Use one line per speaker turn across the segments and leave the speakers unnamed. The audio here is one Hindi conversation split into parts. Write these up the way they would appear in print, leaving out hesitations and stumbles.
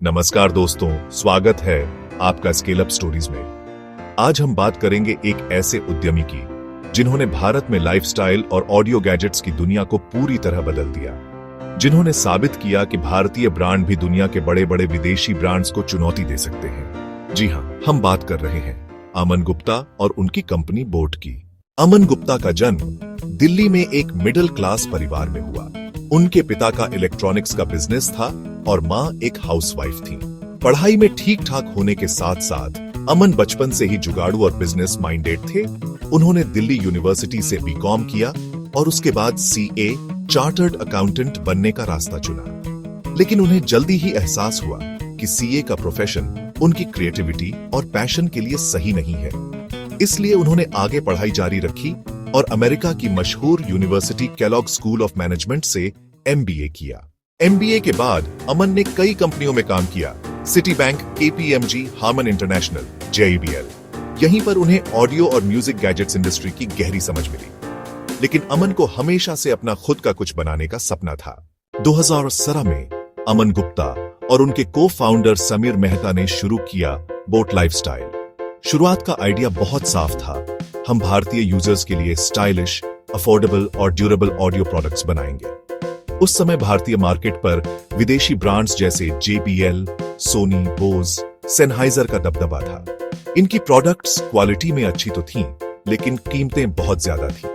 नमस्कार दोस्तों, स्वागत है आपका स्केल अप स्टोरीज में। आज हम बात करेंगे एक ऐसे उद्यमी की जिन्होंने भारत में लाइफस्टाइल और ऑडियो गैजेट्स की दुनिया को पूरी तरह बदल दिया, जिन्होंने साबित किया कि भारतीय ब्रांड भी दुनिया के बड़े बड़े विदेशी ब्रांड्स को चुनौती दे सकते हैं। जी हाँ, हम बात कर रहे हैं अमन गुप्ता और उनकी कंपनी बोट की। अमन गुप्ता का जन्म दिल्ली में एक मिडिल क्लास परिवार में हुआ। उनके पिता का इलेक्ट्रॉनिक्स का बिजनेस था और माँ एक हाउसवाइफ थी। पढ़ाई में ठीक ठाक होने के साथ साथ अमन बचपन से ही जुगाड़ू और बिजनेस माइंडेड थे। उन्होंने दिल्ली यूनिवर्सिटी से बीकॉम किया और उसके बाद सीए चार्टर्ड अकाउंटेंट बनने का रास्ता चुना। लेकिन उन्हें जल्दी ही एहसास हुआ कि सीए का प्रोफेशन उनकी क्रिएटिविटी और पैशन के लिए सही नहीं है। इसलिए उन्होंने आगे पढ़ाई जारी रखी और अमेरिका की मशहूर university Kellogg School of Management से एमबीए किया। एमबीए के बाद अमन ने कई कंपनियों में काम किया, Citi Bank, KPMG, Harman International, JBL. यहीं पर उन्हें ऑडियो और म्यूजिक गैजेट्स इंडस्ट्री की गहरी समझ मिली। लेकिन अमन को हमेशा से अपना खुद का कुछ बनाने का सपना था। 2017 में अमन गुप्ता और उनके को फाउंडर समीर मेहता ने शुरू किया बोट लाइफस्टाइल। शुरुआत का आइडिया बहुत साफ था, हम भारतीय यूजर्स के लिए स्टाइलिश, अफोर्डेबल और ड्यूरेबल ऑडियो प्रोडक्ट्स बनाएंगे। उस समय भारतीय मार्केट पर विदेशी ब्रांड्स जैसे JBL, सोनी, बोज, सेनहाइजर का दबदबा था। इनकी प्रोडक्ट्स क्वालिटी में अच्छी तो थीं, लेकिन कीमतें बहुत ज्यादा थीं।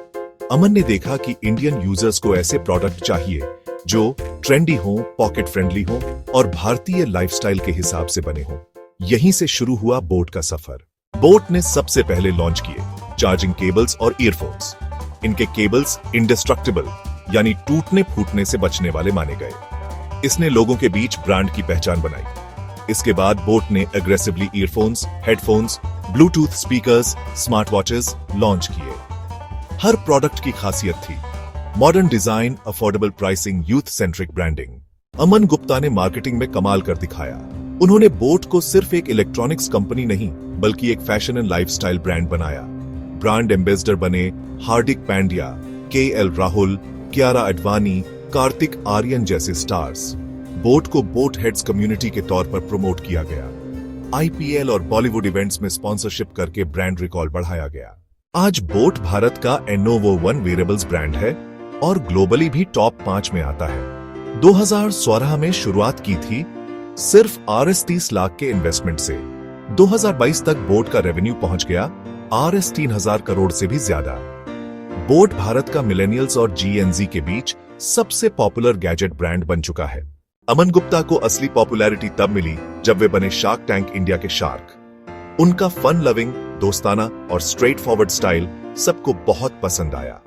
अमन ने देखा कि इंडियन यूजर्स को ऐसे प्रोडक्ट चाहिए जो ट्रेंडी हो, पॉकेट फ्रेंडली हो और भारतीय लाइफस्टाइल के हिसाब से बने हो। यहीं से शुरू हुआ बोट का सफर। बोट ने सबसे पहले लॉन्च किए चार्जिंग केबल्स और ईयरफोन्स। इनके केबल्स इंडेस्ट्रक्टिबल यानी टूटने फूटने से बचने वाले माने गए। इसने लोगों के बीच ब्रांड की पहचान बनाई। इसके बाद बोट ने aggressively earphones, headphones, Bluetooth speakers, smart watches launch किए। हर प्रोडक्ट की खासियत थी modern design, affordable pricing, youth centric branding. Aman Gupta ने मार्केटिंग में कमाल कर दिखाया। उन्होंने बोट को सिर्फ एक इलेक्ट्रॉनिक्स कंपनी नहीं बल्कि एक फैशन एंड लाइफस्टाइल ब्रांड बनाया। ब्रांड एम्बेसडर बने हार्दिक पांड्या, KL राहुल, कियारा अडवाणी, कार्तिक आर्यन जैसे स्टार्स। बोट को बोट हेड्स कम्युनिटी के तौर पर प्रमोट किया गया। IPL और बॉलीवुड इवेंट्स में स्पॉन्सरशिप करके ब्रांड रिकॉल बढ़ाया गया। आज बोट भारत का Lenovo One वेरेबल्स ब्रांड है और ग्लोबली भी टॉप 5 में आता है। 2016 में शुरुआत की थी सिर्फ Rs 30 लाख के इन्वेस्टमेंट से। 2022 तक बोट का रेवेन्यू पहुंच गया Rs 3000 करोड़ से भी ज्यादा। बोट भारत का मिलेनियल्स और GNZ के बीच सबसे पॉपुलर गैजेट ब्रांड बन चुका है। अमन गुप्ता को असली पॉपुलैरिटी तब मिली जब वे बने शार्क टैंक इंडिया के शार्क। उनका फन लविंग, दोस्ताना और स्ट्रेट फॉरवर्ड स्टाइल सबको बहुत पसंद आया।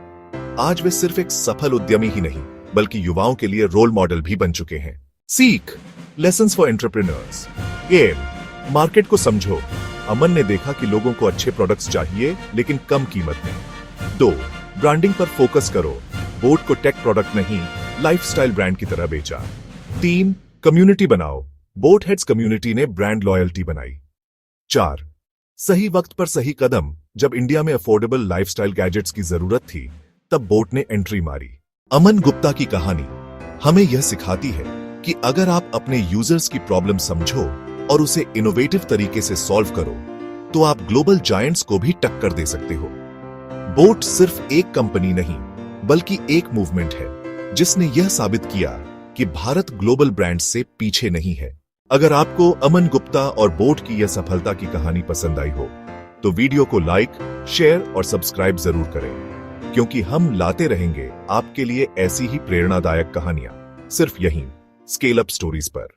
आज वे सिर्फ एक सफल उद्यमी ही नहीं बल्कि युवाओं के लिए रोल मॉडल भी बन चुके हैं। सीख, lessons for entrepreneurs. Game, market को समझो। अमन ने देखा कि लोगों को अच्छे प्रोडक्ट्स चाहिए लेकिन कम कीमत में। 2, ब्रांडिंग पर फोकस करो। बोट को टेक प्रोडक्ट नहीं, लाइफस्टाइल ब्रांड की तरह बेचा। 3, कम्युनिटी बनाओ। बोट हेड्स कम्युनिटी ने ब्रांड लॉयल्टी बनाई। 4, सही वक्त पर सही कदम। जब इंडिया में अफोर्डेबल लाइफस्टाइल गैजेट्स की जरूरत थी तब बोट ने एंट्री मारी। अमन गुप्ता की कहानी हमें यह सिखाती है कि अगर आप अपने यूजर्स की प्रॉब्लम समझो और उसे इनोवेटिव तरीके से सॉल्व करो तो आप ग्लोबल जायंट्स को भी टक्कर दे सकते हो। बोट सिर्फ एक कंपनी नहीं बल्कि एक मूवमेंट है जिसने यह साबित किया कि भारत ग्लोबल ब्रांड से पीछे नहीं है। अगर आपको अमन गुप्ता और बोट की यह सफलता की कहानी पसंद आई हो तो वीडियो को लाइक, शेयर और सब्सक्राइब जरूर करें, क्योंकि हम लाते रहेंगे आपके लिए ऐसी ही प्रेरणादायक कहानियां सिर्फ यहीं स्केल अप स्टोरीज पर।